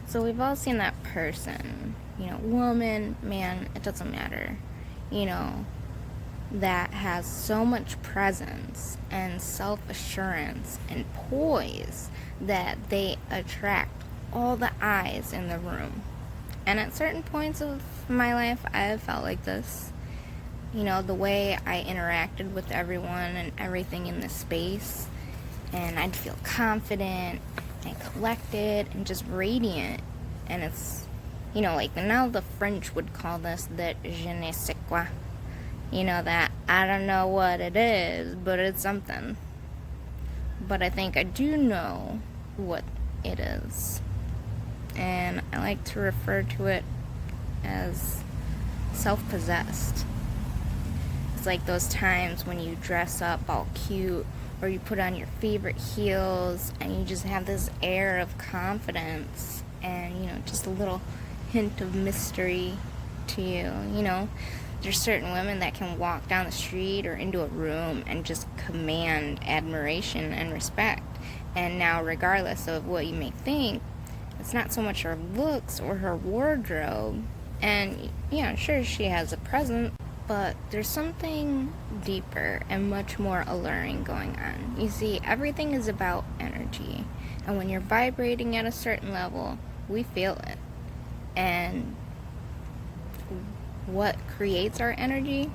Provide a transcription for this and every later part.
So we've all seen that person, woman, man, it doesn't matter, you know, that has so much presence and self-assurance and poise that they attract all the eyes in the room. And at certain points of my life, I have felt like this. The way I interacted with everyone and everything in the space, and I'd feel confident and collected and just radiant. And it's, like now the French would call this the je ne sais quoi. That I don't know what it is, but it's something. But I think I do know what it is. And I like to refer to it as self-possessed. It's like those times when you dress up all cute, or you put on your favorite heels, and you just have this air of confidence and, just a little hint of mystery to you. There's certain women that can walk down the street or into a room and just command admiration and respect. And now, regardless of what you may think, it's not so much her looks or her wardrobe. And, yeah, sure, she has a presence, but there's something deeper and much more alluring going on. You see, everything is about energy. And when you're vibrating at a certain level, we feel it. And what creates our energy?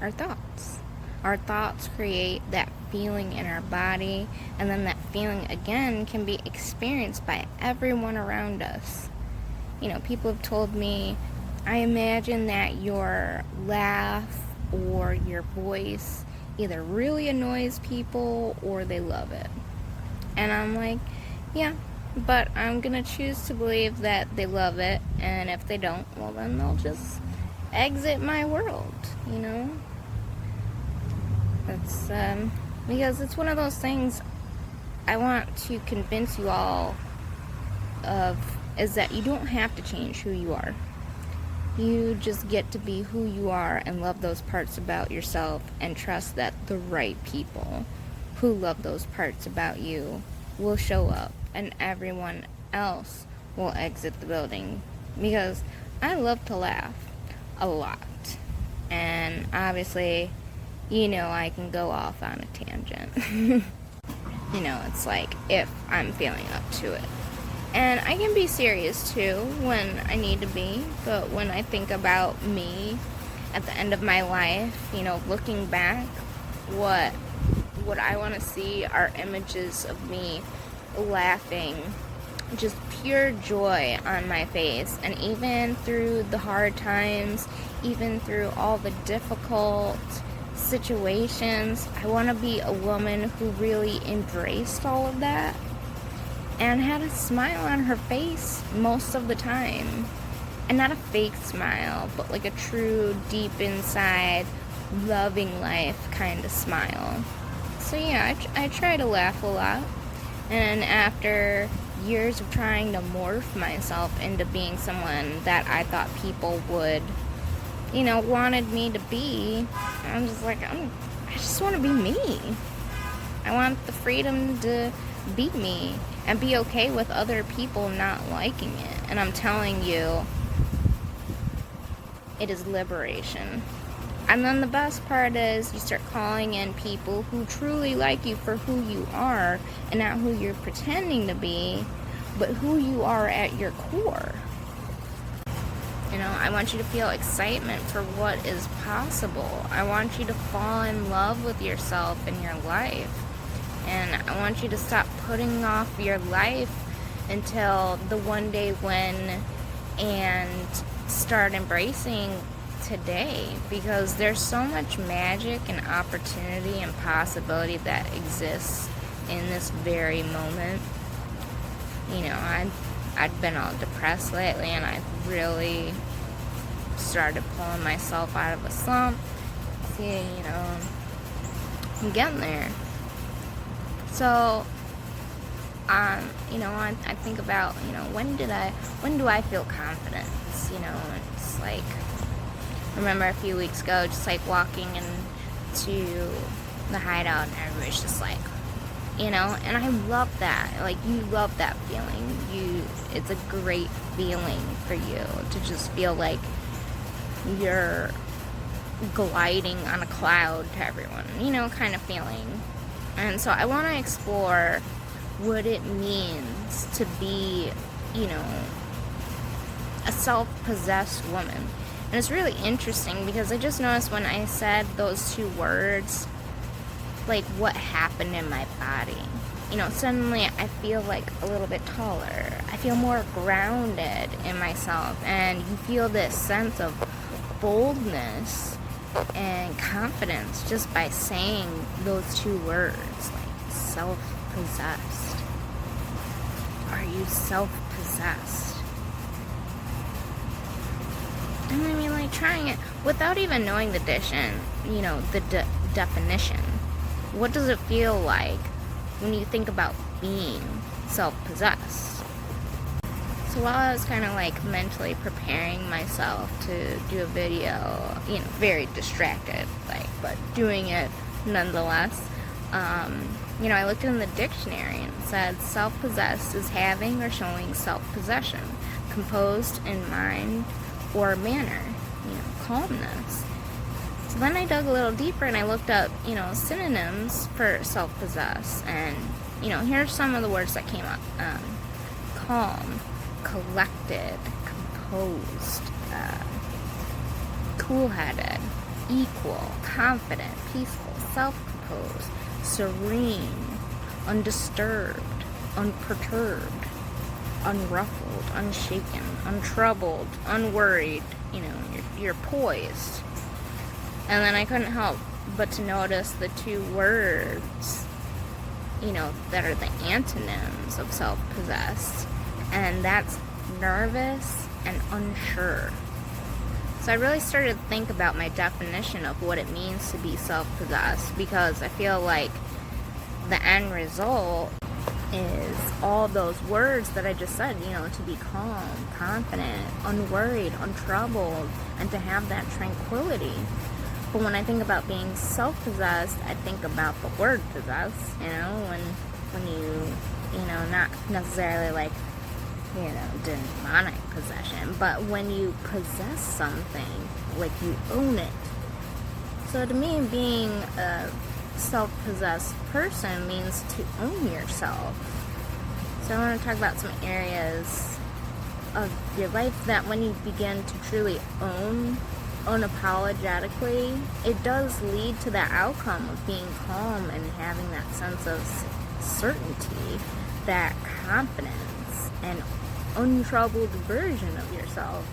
Our thoughts. Our thoughts create that feeling in our body, and then that feeling again can be experienced by everyone around us. People have told me, I imagine that your laugh or your voice either really annoys people or they love it. And I'm like, yeah, but I'm gonna choose to believe that they love it, and if they don't, well then they'll just exit my world, It's because it's one of those things I want to convince you all of, is that you don't have to change who you are. You just get to be who you are and love those parts about yourself, and trust that the right people who love those parts about you will show up, and everyone else will exit the building. Because I love to laugh a lot, and obviously, I can go off on a tangent. It's like if I'm feeling up to it. And I can be serious too when I need to be, but when I think about me at the end of my life, looking back, what I want to see are images of me laughing, just pure joy on my face. And even through the hard times, even through all the difficult situations, I want to be a woman who really embraced all of that and had a smile on her face most of the time. And not a fake smile, but like a true, deep inside, loving life kind of smile. So yeah, I try to laugh a lot. And after years of trying to morph myself into being someone that I thought people would, wanted me to be, I'm just like, I just want to be me. I want the freedom to be me and be okay with other people not liking it. And I'm telling you, it is liberation. And then the best part is you start calling in people who truly like you for who you are, and not who you're pretending to be, but who you are at your core. I want you to feel excitement for what is possible. I want you to fall in love with yourself and your life. And I want you to stop putting off your life until the one day when, and start embracing today, because there's so much magic and opportunity and possibility that exists in this very moment. I'd been all depressed lately, and I've really started pulling myself out of a slump. See, I'm getting there. So, I think about, when do I feel confidence? It's like, I remember a few weeks ago, just like walking into the hideout, and everybody's just like, and I love that. Like, you love that feeling. it's a great feeling for you to just feel like you're gliding on a cloud to everyone, kind of feeling. And so I want to explore what it means to be, a self-possessed woman. And it's really interesting because I just noticed when I said those two words, like what happened in my body. Suddenly I feel like a little bit taller. I feel more grounded in myself, and you feel this sense of boldness and confidence just by saying those two words, like self-possessed. Are you self-possessed? And I mean, like, trying it without even knowing the definition. What does it feel like when you think about being self-possessed? So while I was kind of like mentally preparing myself to do a video, very distracted, but doing it nonetheless, I looked in the dictionary and it said self-possessed is having or showing self-possession, composed in mind or manner, calmness. So then I dug a little deeper and I looked up, synonyms for self-possessed, and, here's some of the words that came up. Calm, collected, composed, cool-headed, equal, confident, peaceful, self-composed, serene, undisturbed, unperturbed, unruffled, unshaken, untroubled, unworried, you're poised. And then I couldn't help but to notice the two words, that are the antonyms of self-possessed, and that's nervous and unsure. So I really started to think about my definition of what it means to be self-possessed, because I feel like the end result is all those words that I just said, to be calm, confident, unworried, untroubled, and to have that tranquility. But when I think about being self-possessed, I think about the word possess, when you, not necessarily like, demonic possession, but when you possess something, like you own it. So to me, being a self-possessed person means to own yourself. So I want to talk about some areas of your life that when you begin to truly own unapologetically, it does lead to that outcome of being calm and having that sense of certainty, that confidence and untroubled version of yourself.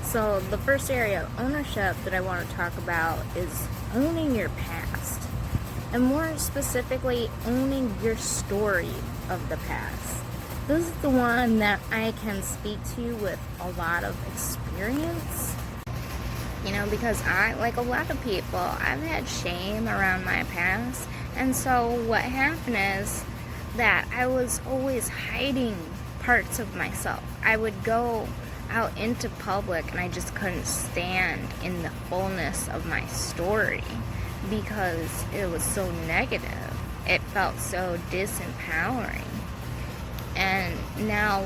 So the first area of ownership that I want to talk about is owning your past, and more specifically owning your story of the past. This is the one that I can speak to with a lot of experience, because I, like a lot of people, I've had shame around my past. And so what happened is that I was always hiding parts of myself. I would go out into public and I just couldn't stand in the fullness of my story because it was so negative. It felt so disempowering. And now,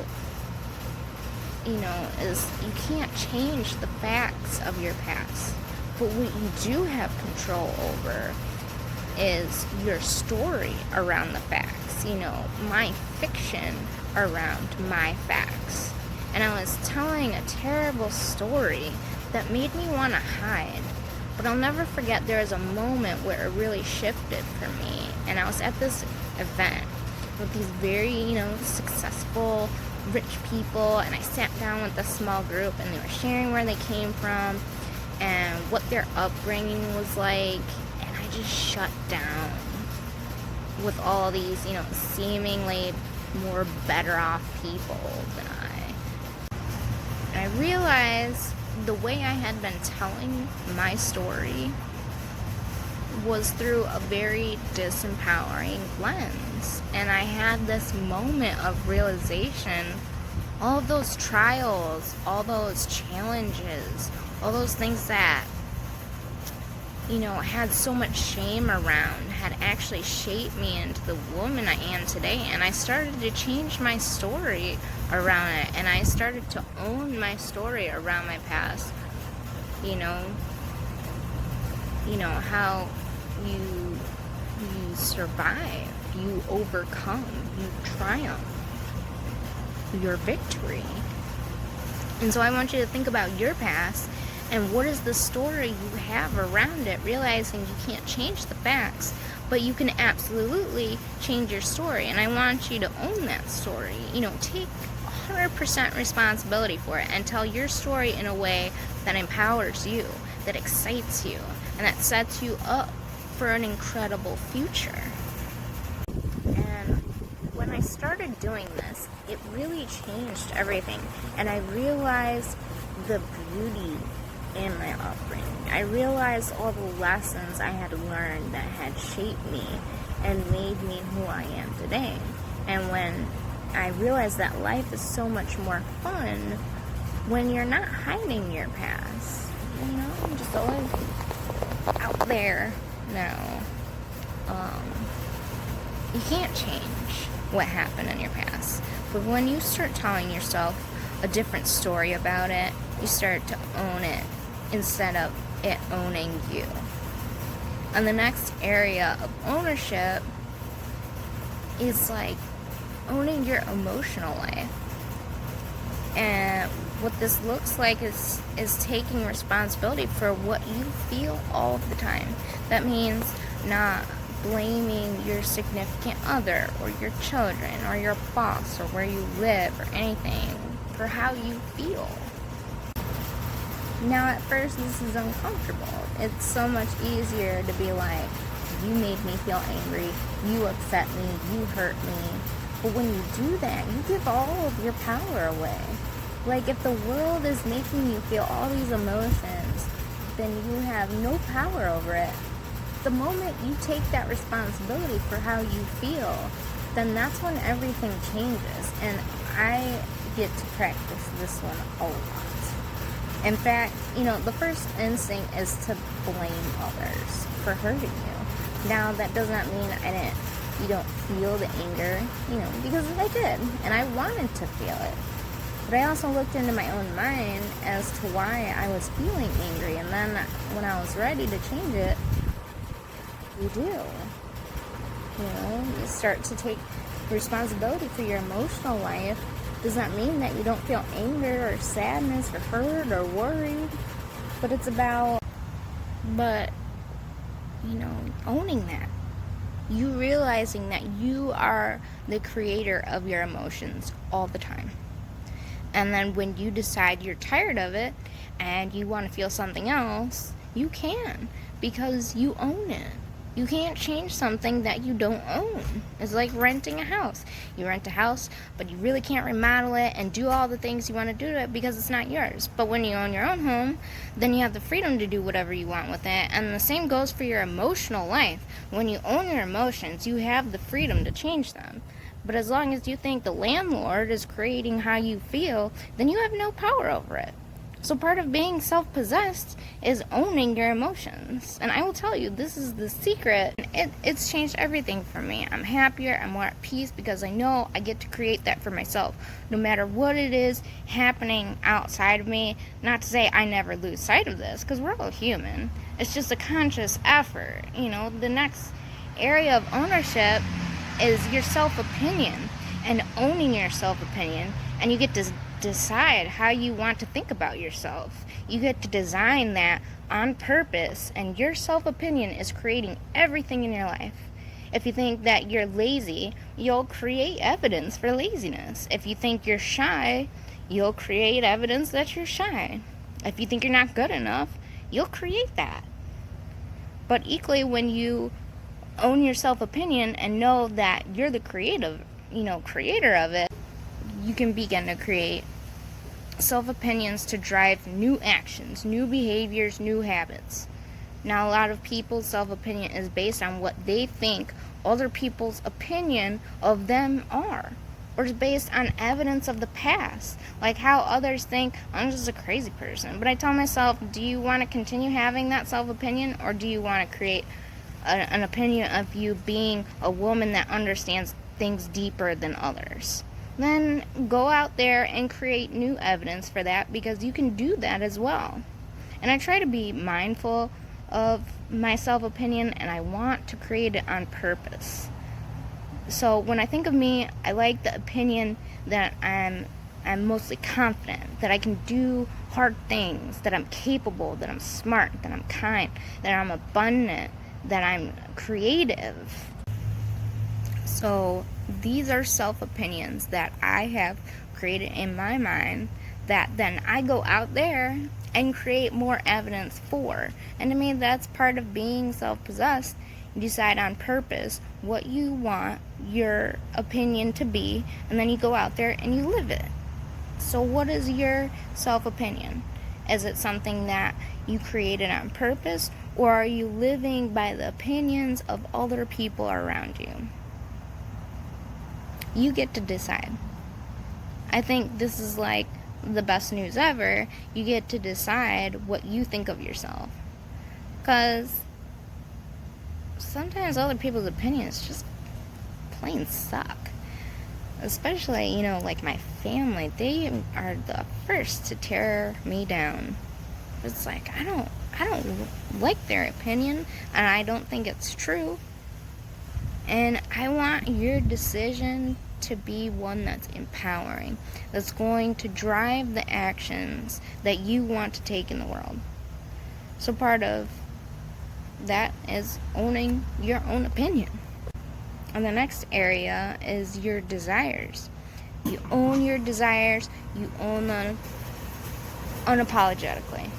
is you can't change the facts of your past, but what you do have control over is your story around the facts, my fiction around my facts. And I was telling a terrible story that made me want to hide, but I'll never forget there was a moment where it really shifted for me, and I was at this event with these very, successful, rich people, and I sat down with a small group and they were sharing where they came from and what their upbringing was like, and I just shut down with all these, seemingly more better off people than I. And I realized the way I had been telling my story was through a very disempowering lens. And I had this moment of realization, all of those trials, all those challenges, all those things that had so much shame around, had actually shaped me into the woman I am today. And I started to change my story around it, and I started to own my story around my past. How you survive, you overcome, you triumph, your victory. And so I want you to think about your past and what is the story you have around it, realizing you can't change the facts, but you can absolutely change your story. And I want you to own that story. Take 100% responsibility for it and tell your story in a way that empowers you, that excites you, and that sets you up for an incredible future. And when I started doing this, it really changed everything. And I realized the beauty in my upbringing. I realized all the lessons I had learned that had shaped me and made me who I am today. And when I realized that life is so much more fun when you're not hiding your past. I'm just always out there now. You can't change what happened in your past. But when you start telling yourself a different story about it, you start to own it instead of it owning you. And the next area of ownership is like owning your emotional life. And what this looks like is taking responsibility for what you feel all of the time. That means not blaming your significant other or your children or your boss or where you live or anything for how you feel. Now at first this is uncomfortable. It's so much easier to be like, you made me feel angry, you upset me, you hurt me. But when you do that, you give all of your power away. Like if the world is making you feel all these emotions, then you have no power over it. The moment you take that responsibility for how you feel, then that's when everything changes. And I get to practice this one a lot. In fact, the first instinct is to blame others for hurting you. Now, that does not mean you don't feel the anger, because I did, and I wanted to feel it. But I also looked into my own mind as to why I was feeling angry, and then when I was ready to change it, you do. You start to take responsibility for your emotional life. Does not mean that you don't feel anger or sadness or hurt or worried, but it's about, owning that. You realizing that you are the creator of your emotions all the time. And then when you decide you're tired of it and you want to feel something else, you can, because you own it. You can't change something that you don't own. It's like renting a house. You rent a house, but you really can't remodel it and do all the things you want to do to it because it's not yours. But when you own your own home, then you have the freedom to do whatever you want with it. And the same goes for your emotional life. When you own your emotions, you have the freedom to change them. But as long as you think the landlord is creating how you feel, then you have no power over it. So part of being self-possessed is owning your emotions. And I will tell you, this is the secret. It's changed everything for me. I'm happier, I'm more at peace because I know I get to create that for myself. No matter what it is happening outside of me, not to say I never lose sight of this, because we're all human. It's just a conscious effort. The next area of ownership is your self-opinion and owning your self-opinion. And you get to decide how you want to think about yourself. You get to design that on purpose, and your self-opinion is creating everything in your life. If you think that you're lazy, you'll create evidence for laziness. If you think you're shy, you'll create evidence that you're shy. If you think you're not good enough, you'll create that. But equally, when you own your self-opinion and know that you're the creator of it, you can begin to create self-opinions to drive new actions, new behaviors, new habits. Now, a lot of people's self-opinion is based on what they think other people's opinion of them are, or is based on evidence of the past, like how others think I'm just a crazy person. But I tell myself, do you want to continue having that self-opinion, or do you want to create an opinion of you being a woman that understands things deeper than others? Then go out there and create new evidence for that, because you can do that as well. And I try to be mindful of my self-opinion, and I want to create it on purpose. So when I think of me, I like the opinion that I'm mostly confident, that I can do hard things, that I'm capable, that I'm smart, that I'm kind, that I'm abundant, that I'm creative. So these are self-opinions that I have created in my mind that then I go out there and create more evidence for. And to me, that's part of being self-possessed. You decide on purpose what you want your opinion to be, and then you go out there and you live it. So what is your self-opinion? Is it something that you created on purpose, or are you living by the opinions of other people around you? You get to decide. I think this is like the best news ever. You get to decide what you think of yourself. Because sometimes other people's opinions just plain suck. Especially, like my family. They are the first to tear me down. It's like, I don't like their opinion, and I don't think it's true. And I want your decision to be one that's empowering, that's going to drive the actions that you want to take in the world. So part of that is owning your own opinion. And the next area is your desires. You own your desires, you own them unapologetically.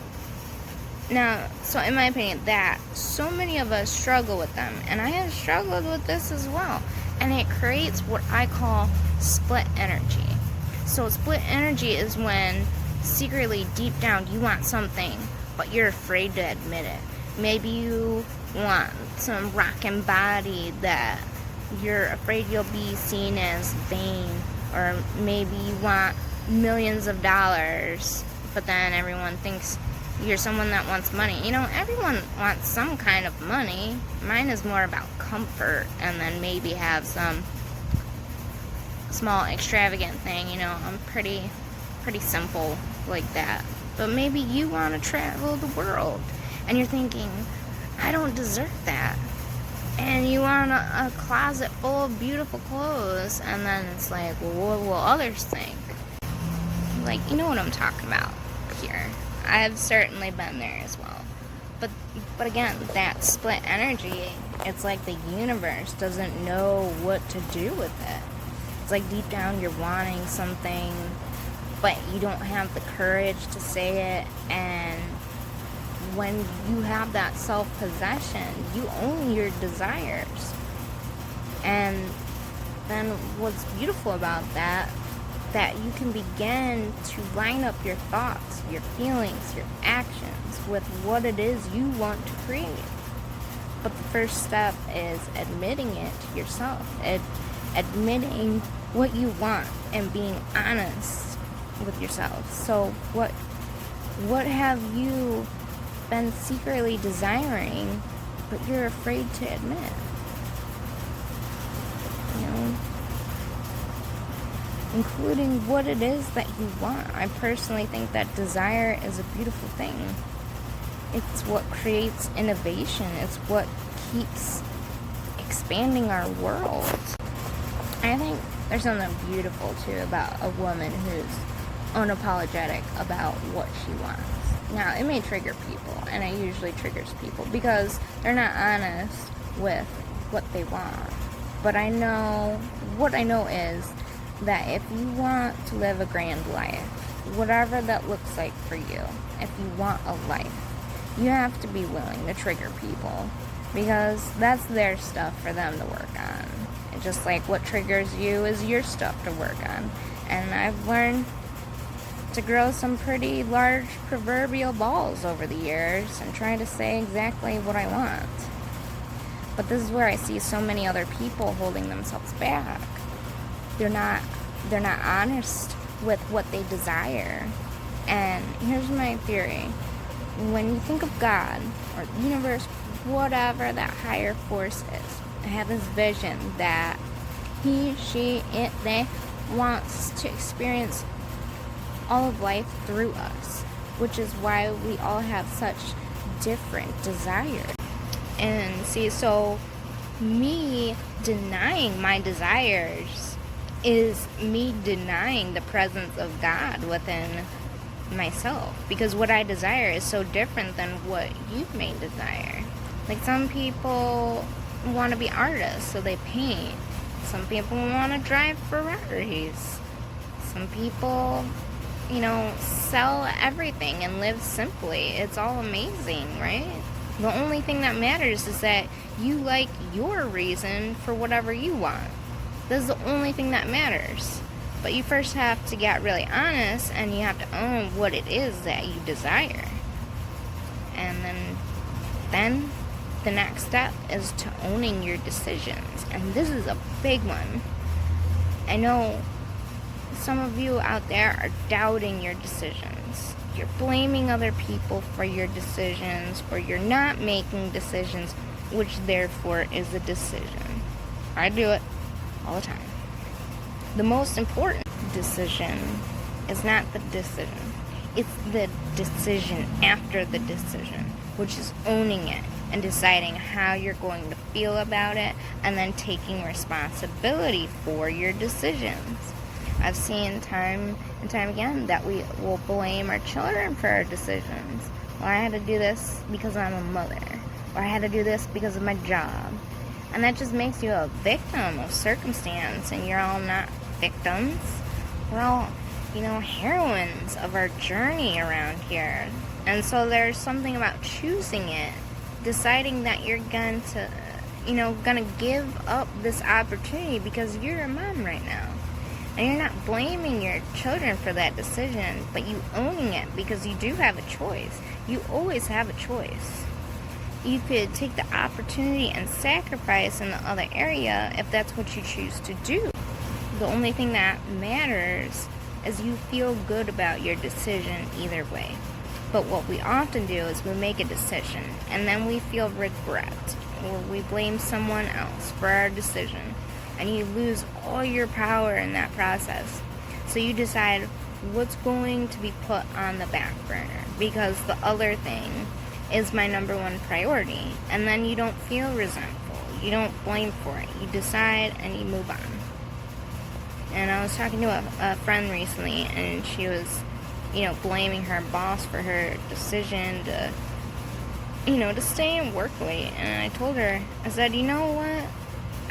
Now, so in my opinion, that so many of us struggle with them, and I have struggled with this as well, and it creates what I call split energy. So split energy is when secretly deep down you want something, but you're afraid to admit it. Maybe you want some rockin' body that you're afraid you'll be seen as vain, or maybe you want millions of dollars, but then everyone thinks you're someone that wants money. Everyone wants some kind of money. Mine is more about comfort, and then maybe have some small extravagant thing. I'm pretty simple like that. But maybe you want to travel the world, and you're thinking, I don't deserve that. And you want a closet full of beautiful clothes, and then it's like, well, what will others think? Like, you know what I'm talking about here. I've certainly been there as well. But again, that split energy, it's like the universe doesn't know what to do with it. It's like deep down you're wanting something, but you don't have the courage to say it. And when you have that self-possession, you own your desires. And then what's beautiful about that you can begin to line up your thoughts, your feelings, your actions with what it is you want to create. But the first step is admitting it to yourself, admitting what you want and being honest with yourself. So what have you been secretly desiring, but you're afraid to admit? Including what it is that you want. I personally think that desire is a beautiful thing. It's what creates innovation. It's what keeps expanding our world. I think there's something beautiful too about a woman who's unapologetic about what she wants. Now, it may trigger people, and it usually triggers people because they're not honest with what they want. But what I know is that if you want to live a grand life, whatever that looks like for you, if you want a life, you have to be willing to trigger people, because that's their stuff for them to work on. And just like what triggers you is your stuff to work on. And I've learned to grow some pretty large proverbial balls over the years and try to say exactly what I want. But this is where I see so many other people holding themselves back. They're not they're not honest with what they desire. And here's my theory. When you think of God or the universe, whatever that higher force is, I have this vision that he, she, it, they wants to experience all of life through us, which is why we all have such different desires. And see, so me denying my desires is me denying the presence of God within myself, because what I desire is so different than what you may desire. Like, some people want to be artists, so they paint. Some people want to drive Ferraris. Some people, sell everything and live simply. It's all amazing, right? The only thing that matters is that you like your reason for whatever you want. This is the only thing that matters. But you first have to get really honest, and you have to own what it is that you desire. And then the next step is to owning your decisions. And this is a big one. I know some of you out there are doubting your decisions. You're blaming other people for your decisions, or you're not making decisions, which therefore is a decision. I do it all the time. The most important decision is not the decision. It's the decision after the decision, which is owning it and deciding how you're going to feel about it, and then taking responsibility for your decisions. I've seen time and time again that we will blame our children for our decisions. Well, I had to do this because I'm a mother, or I had to do this because of my job. And that just makes you a victim of circumstance, and you're all not victims. We're all, heroines of our journey around here. And so there's something about choosing it, deciding that you're going to give up this opportunity because you're a mom right now. And you're not blaming your children for that decision, but you owning it because you do have a choice. You always have a choice. You could take the opportunity and sacrifice in the other area if that's what you choose to do. The only thing that matters is you feel good about your decision either way. But what we often do is we make a decision, and then we feel regret, or we blame someone else for our decision, and you lose all your power in that process. So you decide what's going to be put on the back burner, because the other thing is my number one priority. And then you don't feel resentful. You don't blame for it. You decide and you move on. And I was talking to a friend recently, and she was, blaming her boss for her decision to stay and work late. And I told her, I said, you know what?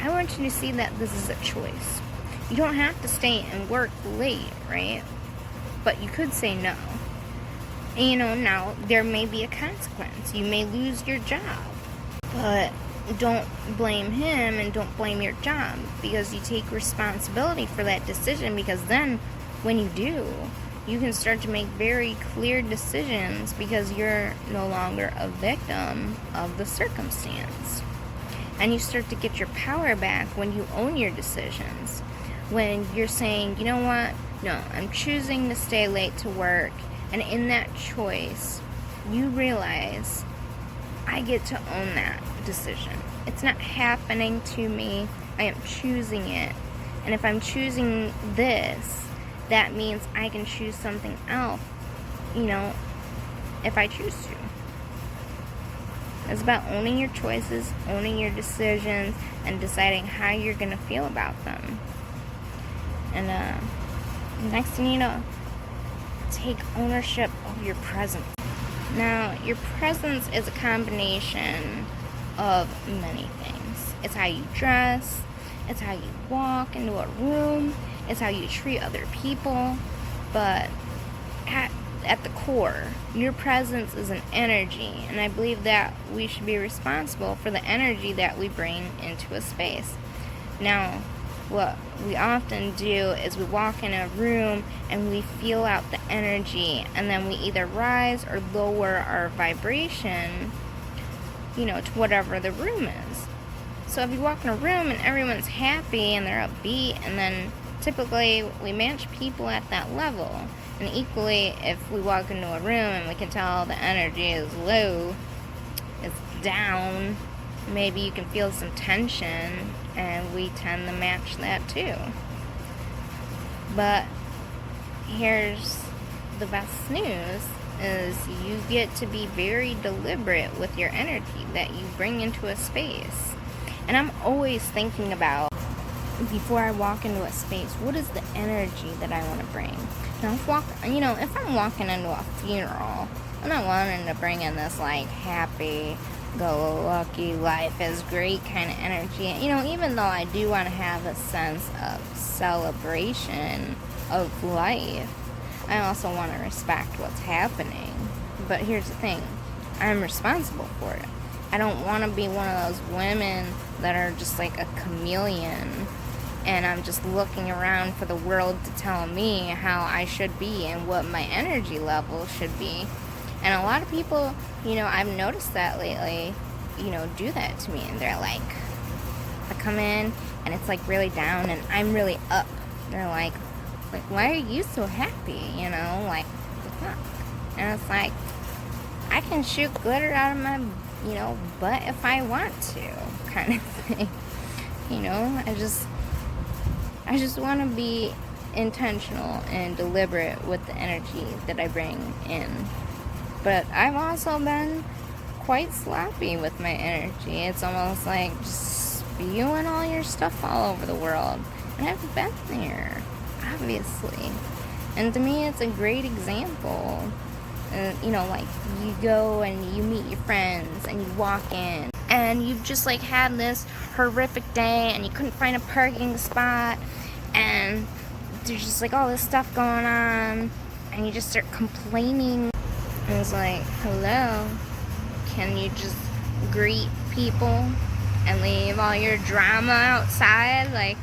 I want you to see that this is a choice. You don't have to stay and work late, right? But you could say no. And, now there may be a consequence. You may lose your job. But don't blame him and don't blame your job, because you take responsibility for that decision, because then when you do, you can start to make very clear decisions because you're no longer a victim of the circumstance. And you start to get your power back when you own your decisions. When you're saying, you know what? No, I'm choosing to stay late to work. And in that choice, you realize I get to own that decision. It's not happening to me. I am choosing it. And if I'm choosing this, that means I can choose something else, if I choose to. It's about owning your choices, owning your decisions, and deciding how you're going to feel about them. And next thing you know, take ownership of your presence. Now, your presence is a combination of many things. It's how you dress, it's how you walk into a room, it's how you treat other people, but at the core, your presence is an energy, and I believe that we should be responsible for the energy that we bring into a space. Now, what we often do is we walk in a room and we feel out the energy, and then we either rise or lower our vibration, to whatever the room is. So if you walk in a room and everyone's happy and they're upbeat, and then, 2 minutes later, you feel like you're falling, then you're not typically we match people at that level. And equally, if we walk into a room and we can tell the energy is low, it's down, maybe you can feel some tension, and we tend to match that too. But here's the best news, is you get to be very deliberate with your energy that you bring into a space. And I'm always thinking about, before I walk into a space, what is the energy that I want to bring? Now, if I'm walking into a funeral, I'm not wanting to bring in this like happy, go lucky, life is great kind of energy. Even though I do want to have a sense of celebration of life, I also want to respect what's happening. But here's the thing, I'm responsible for it. I don't want to be one of those women that are just like a chameleon, and I'm just looking around for the world to tell me how I should be and what my energy level should be. And a lot of people, I've noticed that lately, do that to me. And they're like, I come in and it's like really down and I'm really up. They're like, why are you so happy? Like, the fuck? And it's like, I can shoot glitter out of my, butt if I want to, kind of thing. I just want to be intentional and deliberate with the energy that I bring in. But I've also been quite sloppy with my energy. It's almost like just spewing all your stuff all over the world. And I've been there, obviously. And to me, it's a great example. Like you go and you meet your friends and you walk in and you've just like had this horrific day and you couldn't find a parking spot and there's just like all this stuff going on and you just start complaining. And it's like, hello, can you just greet people and leave all your drama outside?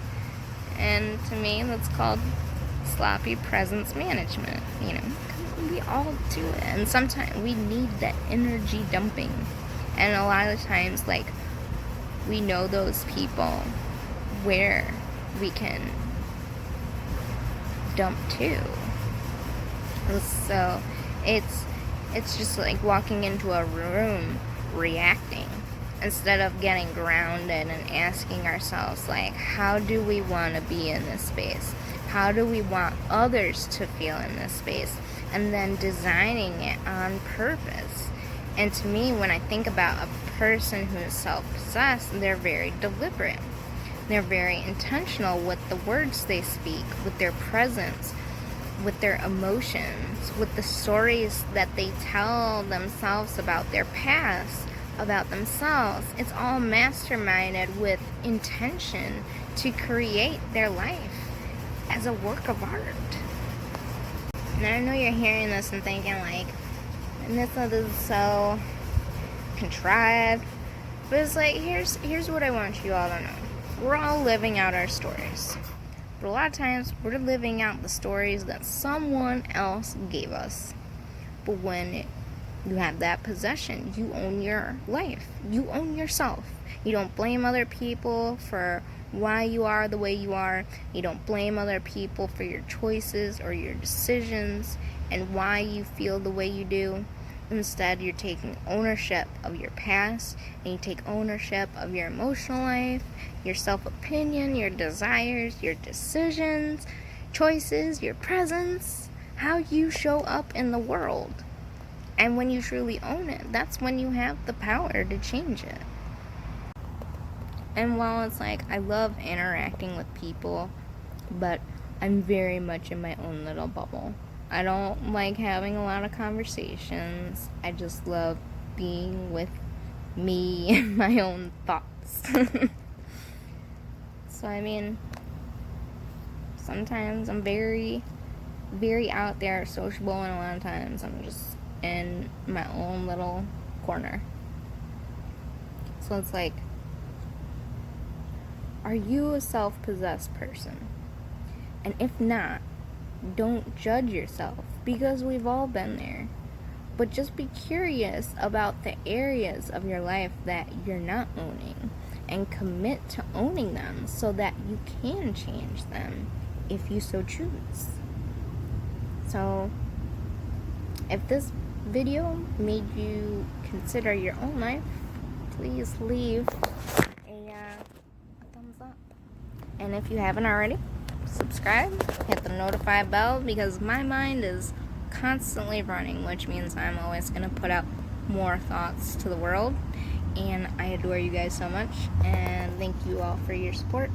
And to me, that's called sloppy presence management, We all do it, and sometimes we need that energy dumping. And a lot of times, we know those people where we can dump to. So it's just like walking into a room reacting instead of getting grounded and asking ourselves, how do we want to be in this space? How do we want others to feel in this space? And then designing it on purpose. And to me, when I think about a person who is self-possessed, they're very deliberate. They're very intentional with the words they speak, with their presence, with their emotions, with the stories that they tell themselves about their past, about themselves. It's all masterminded with intention to create their life as a work of art. And I know you're hearing this and thinking and this is so contrived. But it's like, here's what I want you all to know. We're all living out our stories. But a lot of times, we're living out the stories that someone else gave us. But when you have that possession, you own your life. You own yourself. You don't blame other people for why you are the way you are. You don't blame other people for your choices or your decisions and why you feel the way you do. Instead, you're taking ownership of your past, and you take ownership of your emotional life, your self-opinion, your desires, your decisions, choices, your presence, how you show up in the world. And when you truly own it, that's when you have the power to change it. And while it's I love interacting with people, but I'm very much in my own little bubble. I don't like having a lot of conversations. I just love being with me and my own thoughts. So, sometimes I'm very, very out there, sociable, and a lot of times I'm just in my own little corner. So it's are you a self-possessed person? And if not, don't judge yourself, because we've all been there. But just be curious about the areas of your life that you're not owning and commit to owning them so that you can change them. if you so choose. So, if this video made you consider your own life, please leave a thumbs up. And if you haven't already, subscribe, hit the notify bell, because my mind is constantly running, which means I'm always going to put out more thoughts to the world. And I adore you guys so much, and thank you all for your support.